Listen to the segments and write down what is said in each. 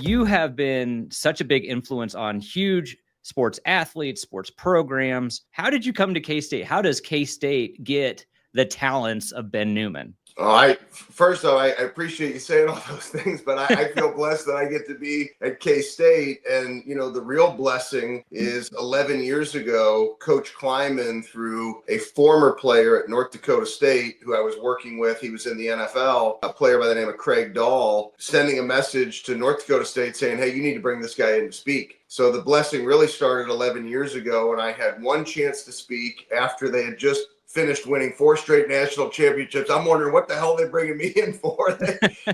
You have been such a big influence on huge sports athletes, sports programs. How did you come to K-State? How does K-State get the talents of Ben Newman? First off, I appreciate you saying all those things, but I feel blessed that I get to be at K-State. And, the real blessing is 11 years ago, Coach Klienman, through a former player at North Dakota State who I was working with, he was in the NFL, a player by the name of Craig Dahl, sending a message to North Dakota State saying, hey, you need to bring this guy in to speak. So the blessing really started 11 years ago, and I had one chance to speak after they had just finished winning 4 straight national championships. I'm wondering what the hell they're bringing me in for.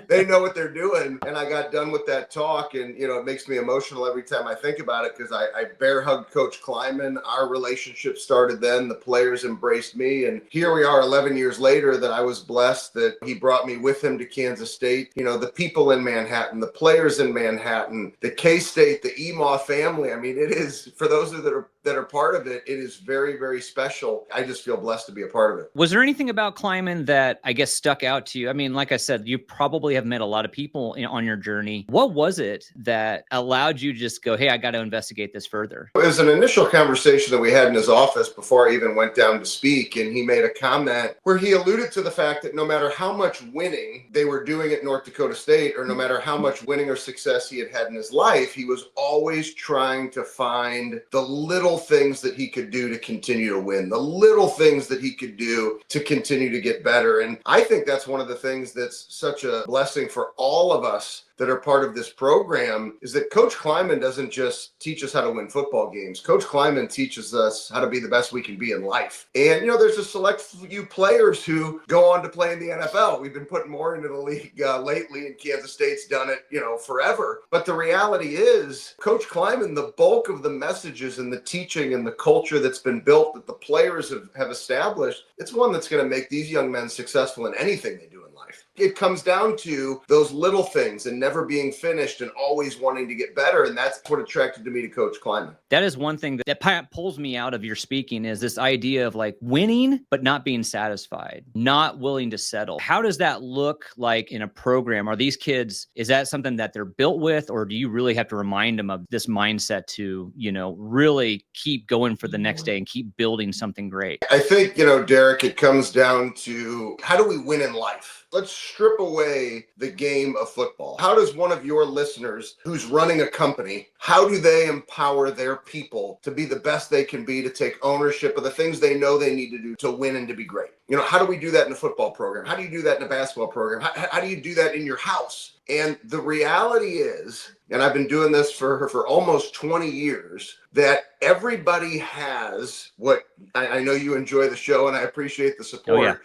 They know what they're doing. And I got done with that talk, and it makes me emotional every time I think about it, because I bear hugged Coach Klienman. Our relationship started then. The players embraced me, and here we are 11 years later that I was blessed that he brought me with him to Kansas State. The people in Manhattan, the players in Manhattan, the K-State, the Emaw family. I mean, it is, for those that are part of it, it is very, very special. I just feel blessed to be a part of it. Was there anything about Klienman that I guess stuck out to you? I mean, like I said, you probably have met a lot of people on your journey. What was it that allowed you to just go, hey, I got to investigate this further? It was an initial conversation that we had in his office before I even went down to speak. And he made a comment where he alluded to the fact that no matter how much winning they were doing at North Dakota State, or no matter how much winning or success he had in his life, he was always trying to find the little things that he could do to continue to win, the little things that he could do to continue to get better. And I think that's one of the things that's such a blessing for all of us that are part of this program, is that Coach Klienman doesn't just teach us how to win football games. Coach Klienman teaches us how to be the best we can be in life. And, there's a select few players who go on to play in the NFL. We've been putting more into the league lately, and Kansas State's done it, forever. But the reality is, Coach Klienman, the bulk of the messages and the teaching and the culture that's been built that the players have established, it's one that's going to make these young men successful in anything they do in life. It comes down to those little things and never being finished and always wanting to get better. And that's what attracted me to Coach Klienman. That is one thing that pulls me out of your speaking, is this idea of like winning, but not being satisfied, not willing to settle. How does that look like in a program? Are these kids, is that something that they're built with, or do you really have to remind them of this mindset to, really keep going for the next day and keep building something great? I think, Derek, it comes down to, how do we win in life? Let's strip away the game of football. How does one of your listeners who's running a company, how do they empower their people to be the best they can be, to take ownership of the things they know they need to do to win and to be great? How do we do that in a football program? How do you do that in a basketball program? How do you do that in your house? And the reality is, and I've been doing this for almost 20 years, that everybody has what I know you enjoy the show, and I appreciate the support. Oh, yeah.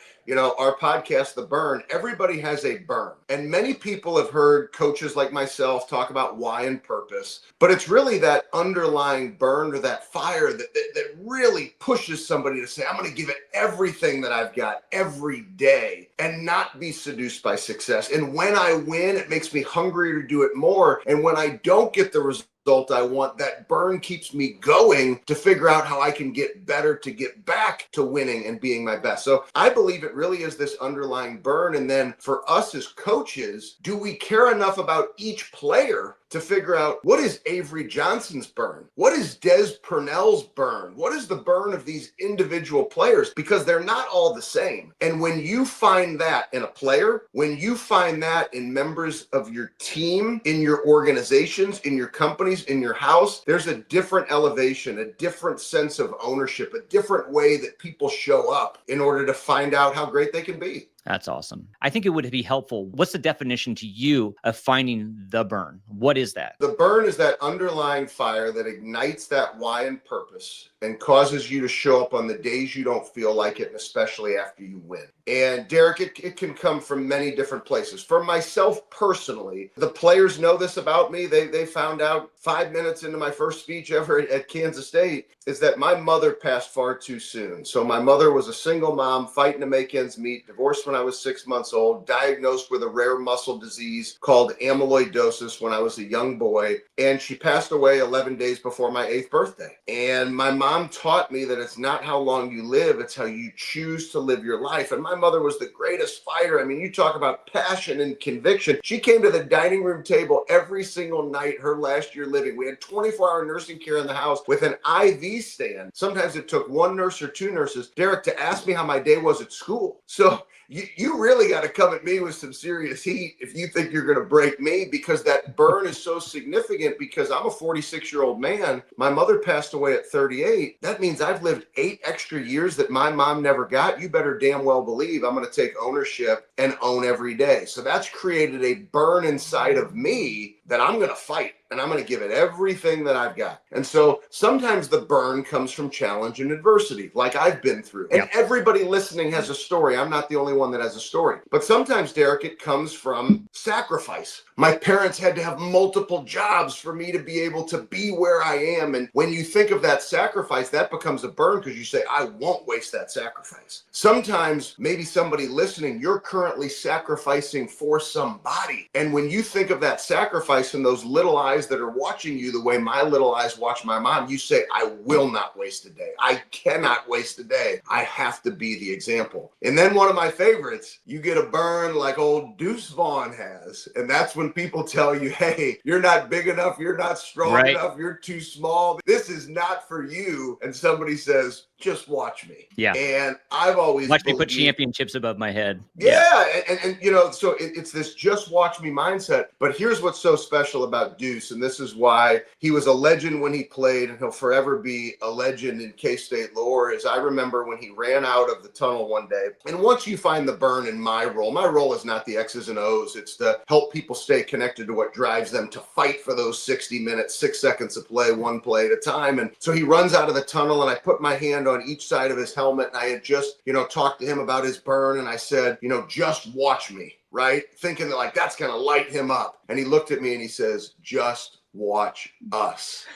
Our podcast, The Burn, everybody has a burn. And many people have heard coaches like myself talk about why and purpose, but it's really that underlying burn, or that fire that really pushes somebody to say, I'm going to give it everything that I've got every day and not be seduced by success. And when I win, it makes me hungrier to do it more. And when I don't get the result I want, that burn keeps me going to figure out how I can get better, to get back to winning and being my best. So I believe it really is this underlying burn. And then for us as coaches, do we care enough about each player to figure out, what is Avery Johnson's burn? What is Des Purnell's burn? What is the burn of these individual players? Because they're not all the same. And when you find that in a player, when you find that in members of your team, in your organizations, in your companies, in your house, there's a different elevation, a different sense of ownership, a different way that people show up in order to find out how great they can be. That's awesome. I think it would be helpful. What's the definition to you of finding the burn? What is that? The burn is that underlying fire that ignites that why and purpose and causes you to show up on the days you don't feel like it, and especially after you win. And Derek, it can come from many different places. For myself personally, the players know this about me. They found out 5 minutes into my first speech ever at Kansas State, is that my mother passed far too soon. So my mother was a single mom fighting to make ends meet, divorced when I was 6 months old, diagnosed with a rare muscle disease called amyloidosis when I was a young boy. And she passed away 11 days before my 8th birthday. And my mom mom taught me that it's not how long you live, it's how you choose to live your life. And my mother was the greatest fighter. I mean, you talk about passion and conviction. She came to the dining room table every single night her last year living. We had 24-hour nursing care in the house with an IV stand. Sometimes it took one nurse or two nurses, Derek, to ask me how my day was at school. So you really got to come at me with some serious heat if you think you're going to break me, because that burn is so significant, because I'm a 46-year-old man. My mother passed away at 38. That means I've lived 8 extra years that my mom never got. You better damn well believe I'm going to take ownership and own every day. So that's created a burn inside of me that I'm going to fight, and I'm going to give it everything that I've got. And so sometimes the burn comes from challenge and adversity, like I've been through. And everybody listening has a story. I'm not the only one that has a story. But sometimes, Derek, it comes from sacrifice. My parents had to have multiple jobs for me to be able to be where I am. And when you think of that sacrifice, that becomes a burn, because you say, I won't waste that sacrifice. Sometimes, maybe somebody listening, you're currently sacrificing for somebody. And when you think of that sacrifice and those little eyes that are watching you the way my little eyes watch my mom, you say, I will not waste a day. I cannot waste a day. I have to be the example. And then one of my favorites, you get a burn like old Deuce Vaughn has. And that's when people tell you, hey, you're not big enough. You're not strong enough. You're too small. This is not for you. And somebody says, just watch me. Yeah. And I've always watch me put championships above my head. Yeah. And you know, so it's this just watch me mindset. But here's what's so special about Deuce, and this is why he was a legend when he played, and he'll forever be a legend in K-State lore, is I remember when he ran out of the tunnel one day. And once you find the burn in my role is not the X's and O's. It's to help people stay connected to what drives them to fight for those 60 minutes, 6 seconds of play, one play at a time. And so he runs out of the tunnel, and I put my hand on each side of his helmet, and I had just, talked to him about his burn, and I said, just watch me, right? Thinking that like that's going to light him up. And he looked at me and he says, just watch us.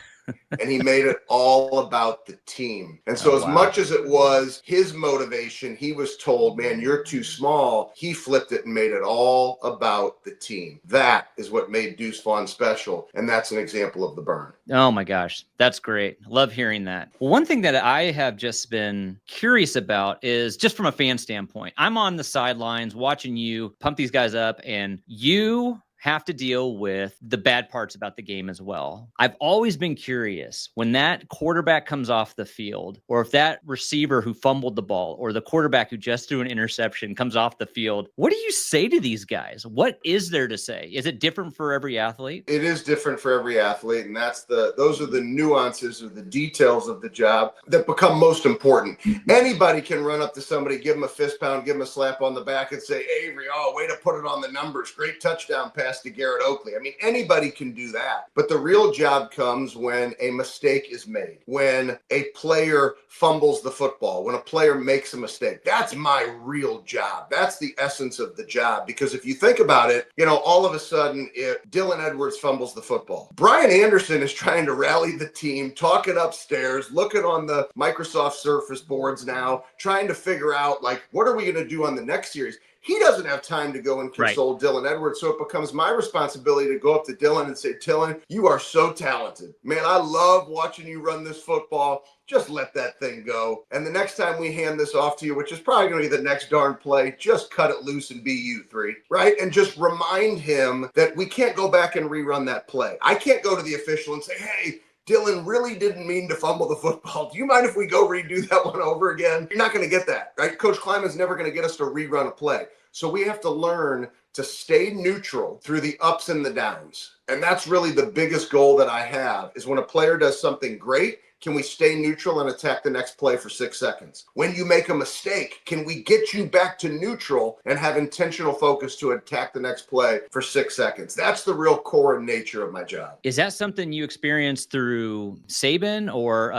And he made it all about the team. And so much as it was his motivation, he was told, man, you're too small. He flipped it and made it all about the team. That is what made Deuce Vaughn special. And that's an example of the burn. Oh my gosh. That's great. Love hearing that. Well, one thing that I have just been curious about is just from a fan standpoint, I'm on the sidelines watching you pump these guys up, and you have to deal with the bad parts about the game as well. I've always been curious, when that quarterback comes off the field, or if that receiver who fumbled the ball, or the quarterback who just threw an interception comes off the field, what do you say to these guys? What is there to say? Is it different for every athlete? It is different for every athlete. And those are the nuances or the details of the job that become most important. Anybody can run up to somebody, give them a fist pound, give them a slap on the back and say, Avery, way to put it on the numbers. Great touchdown pass to Garrett Oakley. I mean, anybody can do that. But the real job comes when a mistake is made, when a player fumbles the football, when a player makes a mistake. That's my real job. That's the essence of the job. Because if you think about it, all of a sudden, if Dylan Edwards fumbles the football, Brian Anderson is trying to rally the team, talking upstairs, looking on the Microsoft Surface boards now, trying to figure out, what are we going to do on the next series? He doesn't have time to go and console Dylan Edwards. So it becomes my responsibility to go up to Dylan and say, Dylan, you are so talented. Man, I love watching you run this football. Just let that thing go. And the next time we hand this off to you, which is probably going to be the next darn play, just cut it loose and be you three, right? And just remind him that we can't go back and rerun that play. I can't go to the official and say, hey, Dylan really didn't mean to fumble the football. Do you mind if we go redo that one over again? You're not going to get that, right? Coach Klienman's never going to get us to rerun a play. So we have to learn to stay neutral through the ups and the downs. And that's really the biggest goal that I have, is when a player does something great, can we stay neutral and attack the next play for 6 seconds? When you make a mistake, can we get you back to neutral and have intentional focus to attack the next play for 6 seconds? That's the real core and nature of my job. Is that something you experienced through Saban, or,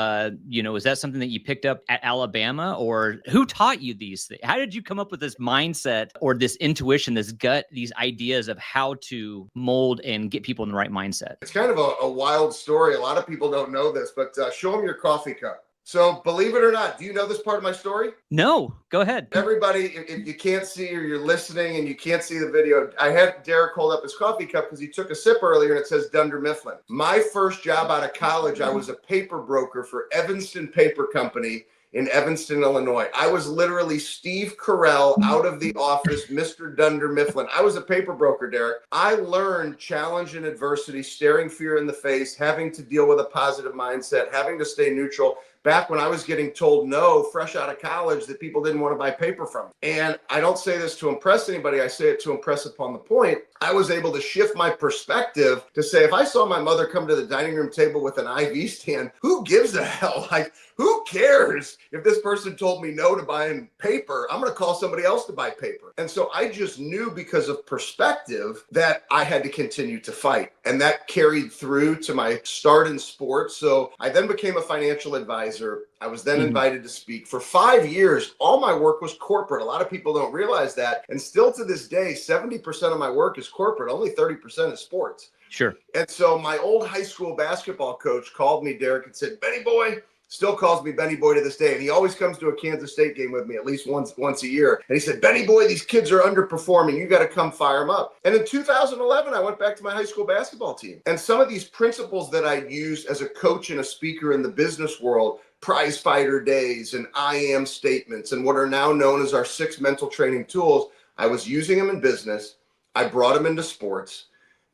is that something that you picked up at Alabama, or who taught you these things? How did you come up with this mindset or this intuition, this gut, these ideas of how to mold and get people in the right mindset? It's kind of a wild story. A lot of people don't know this, but show them your coffee cup. So believe it or not, do you know this part of my story? No, go ahead. Everybody, if you can't see or you're listening and you can't see the video, I had Derek hold up his coffee cup because he took a sip earlier and it says Dunder Mifflin. My first job out of college, I was a paper broker for Evanston Paper Company in Evanston, Illinois. I was literally Steve Carell out of the office, Mr. Dunder Mifflin. I was a paper broker, Derek. I learned challenge and adversity, staring fear in the face, having to deal with a positive mindset, having to stay neutral. Back when I was getting told no, fresh out of college, that people didn't want to buy paper from me. And I don't say this to impress anybody. I say it to impress upon the point. I was able to shift my perspective to say, if I saw my mother come to the dining room table with an IV stand, who gives a hell? Like, who cares if this person told me no to buying paper? I'm going to call somebody else to buy paper. And so I just knew, because of perspective, that I had to continue to fight. And that carried through to my start in sports. So I then became a financial advisor. I was then invited to speak. For 5 years, all my work was corporate. A lot of people don't realize that. And still to this day, 70% of my work is corporate. Only 30% is sports. Sure. And so my old high school basketball coach called me, Derek, and said, Benny boy, still calls me Benny boy to this day. And he always comes to a Kansas State game with me at least once a year. And he said, Benny boy, these kids are underperforming. You got to come fire them up. And in 2011, I went back to my high school basketball team. And some of these principles that I used as a coach and a speaker in the business world, prize fighter days and I am statements and what are now known as our 6 mental training tools, I was using them in business. I brought them into sports.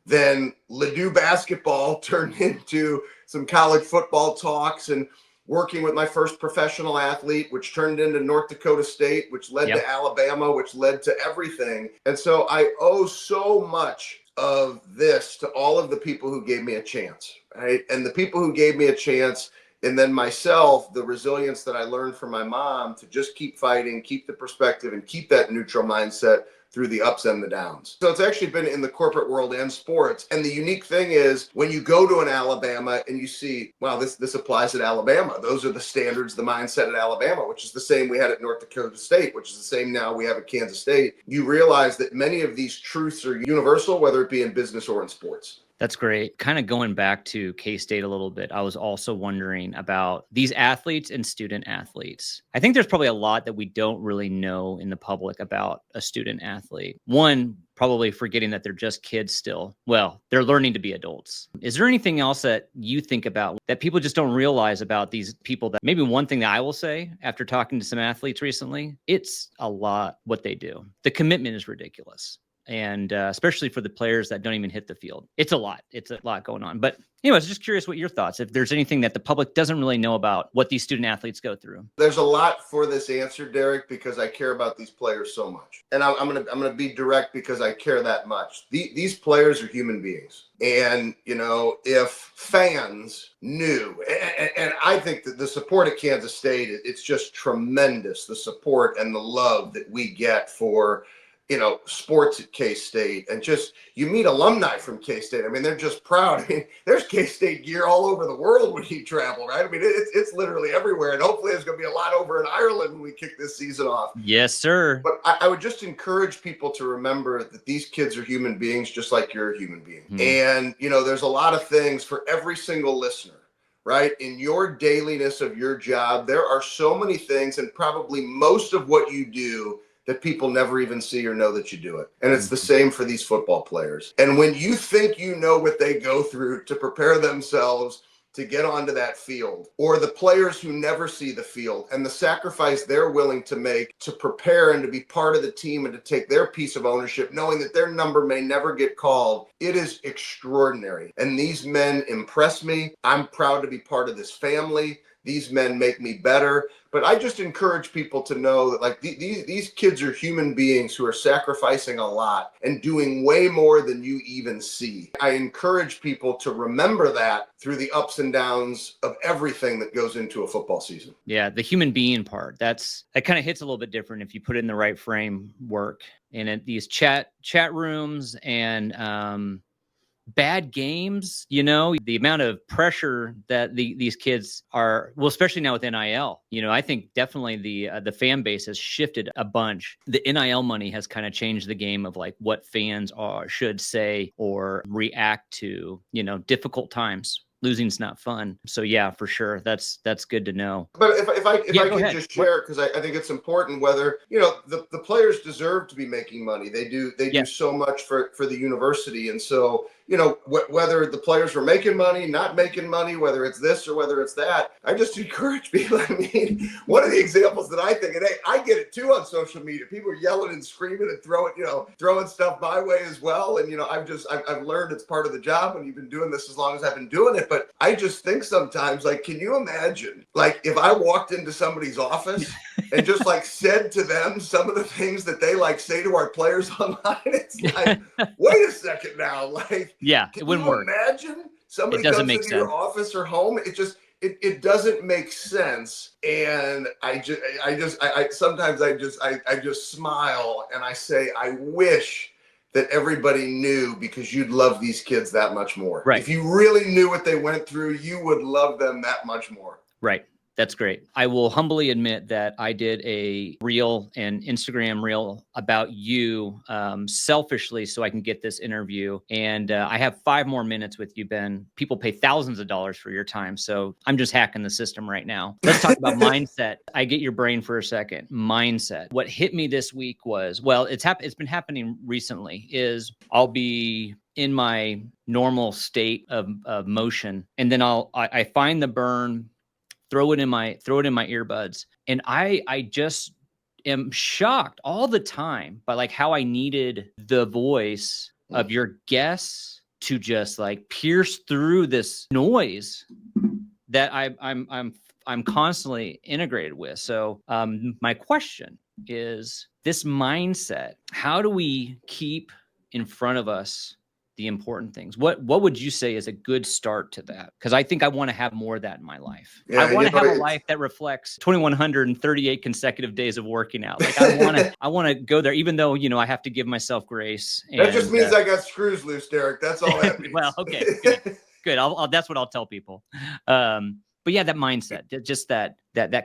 Then Ladue basketball turned into some college football talks and working with my first professional athlete, which turned into North Dakota State, which led to Alabama, which led to everything. And so I owe so much of this to all of the people who gave me a chance, right? And the people who gave me a chance, and then myself, the resilience that I learned from my mom to just keep fighting, keep the perspective, and keep that neutral mindset through the ups and the downs. So it's actually been in the corporate world and sports. And the unique thing is when you go to an Alabama and you see, wow, this applies at Alabama. Those are the standards, the mindset at Alabama, which is the same we had at North Dakota State, which is the same now we have at Kansas State. You realize that many of these truths are universal, whether it be in business or in sports. That's great. Kind of going back to K-State a little bit, I was also wondering about these athletes and student athletes. I think there's probably a lot that we don't really know in the public about a student athlete. One, probably forgetting that they're just kids still. Well, they're learning to be adults. Is there anything else that you think about that people just don't realize about these people? That maybe one thing that I will say after talking to some athletes recently, it's a lot what they do. The commitment is ridiculous. And especially for the players that don't even hit the field. It's a lot going on. But anyways, just curious what your thoughts, if there's anything that the public doesn't really know about what these student athletes go through. There's a lot for this answer, Derek, because I care about these players so much. And I'm gonna be direct because I care that much. These players are human beings. And, you know, if fans knew, and I think that the support at Kansas State, it's just tremendous, the support and the love that we get for, you know, sports at K-State, and just you meet alumni from K-State. I mean, they're just proud. I mean, there's K-State gear all over the world when you travel, right? I mean, it's literally everywhere. And hopefully there's going to be a lot over in Ireland when we kick this season off. Yes, sir. But I would just encourage people to remember that these kids are human beings, just like you're a human being. And, you know, there's a lot of things for every single listener, right? In your dailiness of your job, there are so many things, and probably most of what you do, that people never even see or know that you do it. And it's the same for these football players. And when you think you know what they go through to prepare themselves to get onto that field, or the players who never see the field and the sacrifice they're willing to make to prepare and to be part of the team and to take their piece of ownership, knowing that their number may never get called, it is extraordinary. And these men impress me. I'm proud to be part of this family. These men make me better. But I just encourage people to know that, like, these kids are human beings who are sacrificing a lot and doing way more than you even see. I encourage people to remember that through the ups and downs of everything that goes into a football season. Yeah, the human being part, that kind of hits a little bit different if you put it in the right framework. And these chat rooms and bad games, you know, the amount of pressure that these kids are, well, especially now with NIL, you know, I think definitely the fan base has shifted a bunch. The NIL money has kind of changed the game of like what fans should say or react to, you know, difficult times. losing's not fun. So yeah, for sure. That's good to know. But if I Go can ahead. just share, because I think it's important, whether, the players deserve to be making money. They do Yeah. so much for the university. And so, whether the players were making money, not making money, whether it's this or whether it's that, I just encourage people. I mean, one of the examples that I think, and hey, I get it too on social media. People are yelling and screaming and throwing stuff my way as well. And, I've learned it's part of the job, and you've been doing this as long as I've been doing it. But I just think sometimes, like, can you imagine, like, if I walked into somebody's office and just like said to them some of the things that they like say to our players online? It's like, wait a second now, like, yeah, it can wouldn't you work. imagine somebody It doesn't comes make into sense. your office or home? It doesn't make sense. And I sometimes I just smile and I say, I wish that everybody knew, because you'd love these kids that much more. Right. If you really knew what they went through, you would love them that much more. Right. That's great. I will humbly admit that I did a reel and Instagram reel about you selfishly so I can get this interview. And I have 5 more minutes with you, Ben. People pay thousands of dollars for your time. So I'm just hacking the system right now. Let's talk about mindset. I get your brain for a second. Mindset. What hit me this week was, well, it's been happening recently, is I'll be in my normal state of motion, and then I find the burn, throw it in my earbuds, and I just am shocked all the time by like how I needed the voice of your guests to just like pierce through this noise that I'm constantly integrated with. So my question is, this mindset, how do we keep in front of us the important things? What would you say is a good start to that? Because I think I want to have more of that in my life. Yeah, I want to have a life that reflects 2,138 consecutive days of working out. Like I want to go there, even though, I have to give myself grace. And, that just means I got screws loose, Derek. That's all that means. Well, okay, good. I'll that's what I'll tell people. But yeah, that mindset, just that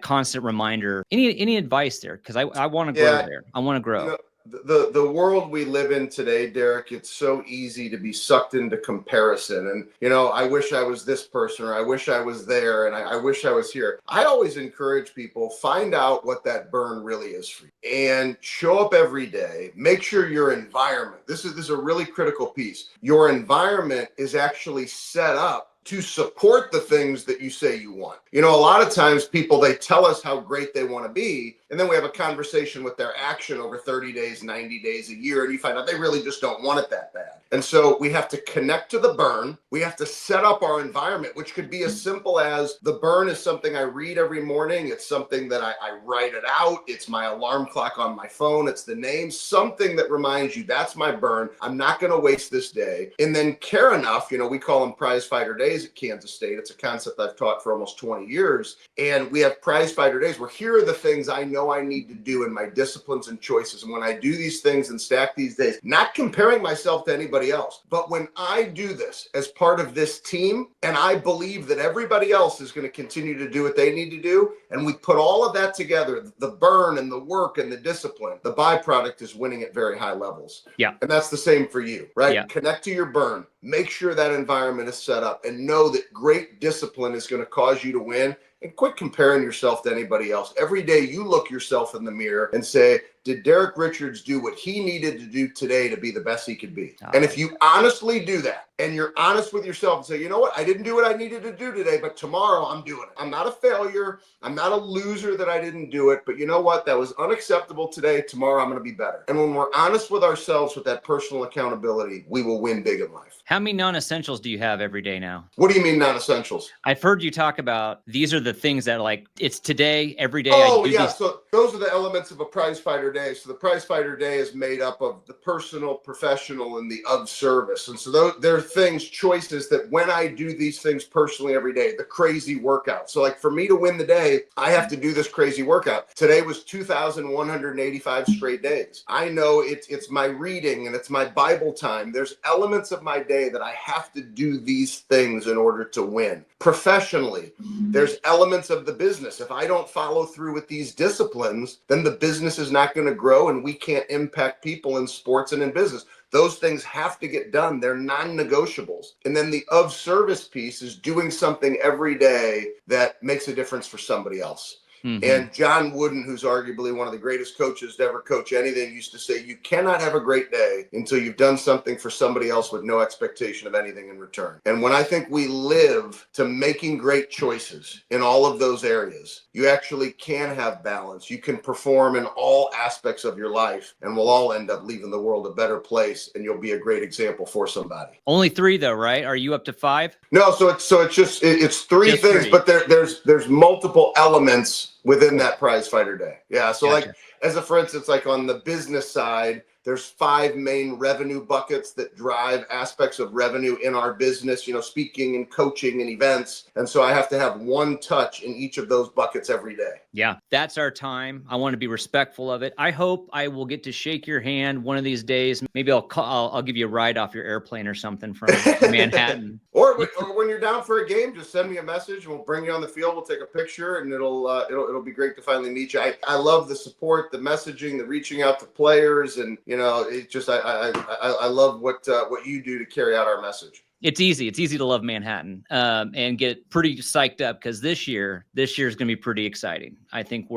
constant reminder. Any advice there? Because I want to grow there. I want to grow. The world we live in today, Derek, it's so easy to be sucked into comparison. And, I wish I was this person, or I wish I was there, and I wish I was here. I always encourage people, find out what that burn really is for you and show up every day. Make sure your environment, this is a really critical piece. Your environment is actually set up to support the things that you say you want. A lot of times people, they tell us how great they want to be, and then we have a conversation with their action over 30 days, 90 days, a year, and you find out they really just don't want it that bad. And so we have to connect to the burn. We have to set up our environment, which could be as simple as, the burn is something I read every morning. It's something that I write it out. It's my alarm clock on my phone. It's the name, something that reminds you, that's my burn. I'm not going to waste this day. And then care enough, we call them prize fighter days at Kansas State. It's a concept I've taught for almost 20 years. And we have prize fighter days where here are the things I know I need to do in my disciplines and choices. And when I do these things and stack these days, not comparing myself to anybody else, but when I do this as part of this team, and I believe that everybody else is going to continue to do what they need to do, and we put all of that together, the burn and the work and the discipline, the byproduct is winning at very high levels. Yeah. And that's the same for you, right? Yeah. Connect to your burn. Make sure that environment is set up, and know that great discipline is going to cause you to win. And quit comparing yourself to anybody else. Every day you look yourself in the mirror and say, did Derek Richards do what he needed to do today to be the best he could be? And if you honestly do that, and you're honest with yourself and say, you know what, I didn't do what I needed to do today, but tomorrow I'm doing it. I'm not a failure. I'm not a loser that I didn't do it. But you know what? That was unacceptable today. Tomorrow I'm going to be better. And when we're honest with ourselves with that personal accountability, we will win big in life. How many non-essentials do you have every day now? What do you mean non-essentials? I've heard you talk about, these are the things that like, it's today, every day. Oh, I do yeah. these. So those are the elements of a prize fighter day. So the prize fighter day is made up of the personal, professional, and the of service. And so there are things, choices that when I do these things personally every day, the crazy workout. So like for me to win the day, I have to do this crazy workout. Today was 2,185 straight days. I know it's my reading and it's my Bible time. There's elements of my day that I have to do these things in order to win. Professionally, there's elements of the business. If I don't follow through with these disciplines, then the business is not going to grow and we can't impact people in sports and in business. Those things have to get done. They're non-negotiables. And then the of service piece is doing something every day that makes a difference for somebody else. And John Wooden, who's arguably one of the greatest coaches to ever coach anything, used to say, you cannot have a great day until you've done something for somebody else with no expectation of anything in return. And when I think we live to making great choices in all of those areas, you actually can have balance. You can perform in all aspects of your life, and we'll all end up leaving the world a better place, and you'll be a great example for somebody. Only 3 though, right? Are you up to 5? No, so it's three Just things, 3. but there's multiple elements within that prize fighter day. Yeah. So Gotcha. like, as a, for instance, like on the business side, there's 5 main revenue buckets that drive aspects of revenue in our business, speaking and coaching and events. And so I have to have one touch in each of those buckets every day. Yeah, that's our time. I want to be respectful of it. I hope I will get to shake your hand one of these days. Maybe I'll give you a ride off your airplane or something from Manhattan. Or when you're down for a game, just send me a message and we'll bring you on the field. We'll take a picture and it'll be great to finally meet you. I love the support, the messaging, the reaching out to players, and it just I love what you do to carry out our message. It's easy. It's easy to love Manhattan and get pretty psyched up because this year is going to be pretty exciting. I think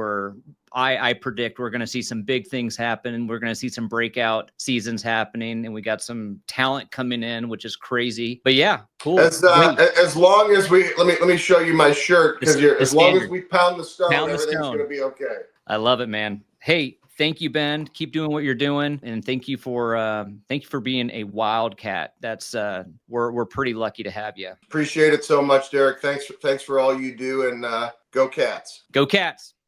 I predict we're going to see some big things happen, and we're going to see some breakout seasons happening, and we got some talent coming in, which is crazy. But yeah, cool. As long as let me show you my shirt, because as long as we pound the stone, everything's going to be okay. I love it, man. Hey, thank you, Ben. Keep doing what you're doing, and thank you for being a wildcat. That's we're pretty lucky to have you. Appreciate it so much, Derek. Thanks for all you do, and go Cats. Go Cats.